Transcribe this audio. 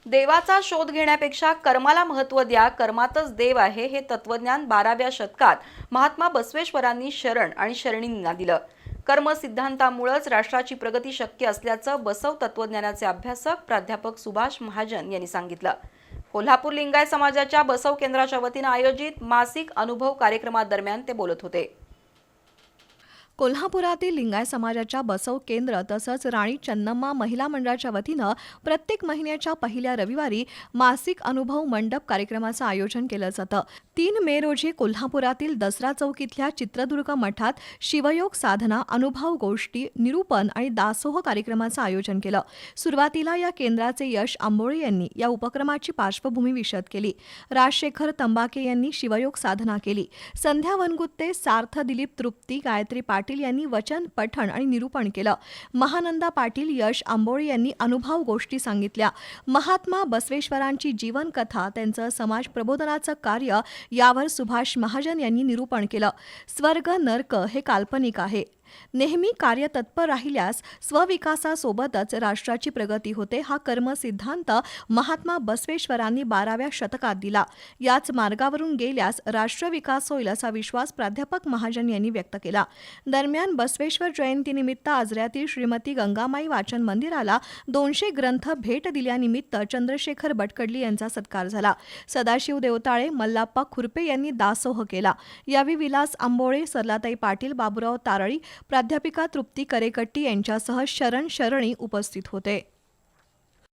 देवाचा शोध घेण्यापेक्षा कर्माला महत्त्व द्या, कर्मातच देव आहे हे तत्वज्ञान 12व्या शतकात महात्मा बसवेश्वरांनी शरण आणि शरणींना दिलं. कर्म सिद्धांतामुळेच राष्ट्राची प्रगती शक्य असल्याचं बसव तत्वज्ञानाचे अभ्यासक प्राध्यापक सुभाष महाजन यांनी सांगितलं. कोल्हापूर लिंगायत समाजाच्या बसव केंद्राच्या वतीनं आयोजित मासिक अनुभव कार्यक्रमादरम्यान ते बोलत होते. कोल्हापुरातील लिंगायत समाजाच्या बसव केंद्र तसंच राणी चन्नम्मा महिला मंडळाच्या वतीनं प्रत्येक महिन्याच्या पहिल्या रविवारी मासिक अनुभव मंडप कार्यक्रमाचं आयोजन केलं जातं. 3 मे रोजी कोल्हापुरातील दसरा चौक इथल्या चित्रदुर्ग मठात शिवयोग साधना, अनुभव गोष्टी, निरूपण आणि दासोह कार्यक्रमाचं आयोजन केलं. सुरुवातीला या केंद्राचे यश आंबोळे यांनी या उपक्रमाची पार्श्वभूमी विशद केली. राजशेखर तंबाके यांनी शिवयोग साधना केली. संध्या वनगुत्ते, सार्थ दिलीप तृप्ती, गायत्री पाटील यांनी वचन पठण आणि निरूपण केलं. महानंदा पाटील, यश आंबोळे यांनी अनुभव गोष्टी सांगितल्या. महात्मा बसवेश्वरांची जीवनकथा, त्यांचं समाज प्रबोधनाचं कार्य यावर सुभाष महाजन यांनी निरूपण केलं. स्वर्ग नर्क हे काल्पनिक आहे. नेहमी कार्यतत्पर राहिल्यास स्वविकासासोबतच राष्ट्राची प्रगती होते. हा कर्म सिद्धांत महात्मा बसवेश्वरांनी 12व्या शतकात दिला. याच मार्गावरून गेल्यास राष्ट्रविकास होईल असा विश्वास प्राध्यापक महाजन यांनी व्यक्त केला. दरम्यान बसवेश्वर जयंतीनिमित्त आजऱ्यातील श्रीमती गंगामाई वाचन मंदिराला 200 ग्रंथ भेट दिल्यानिमित्त चंद्रशेखर बटकडली यांचा सत्कार झाला. सदाशिव देवताळे, मल्लाप्पा खुरपे यांनी दासोह केला. यावेळी विलास आंबोळे, सरलाताई पाटील, बाबूराव तारळी, प्राध्यापिका तृप्ती करेकट्टी यांच्यासह शरण शरणी उपस्थित होते.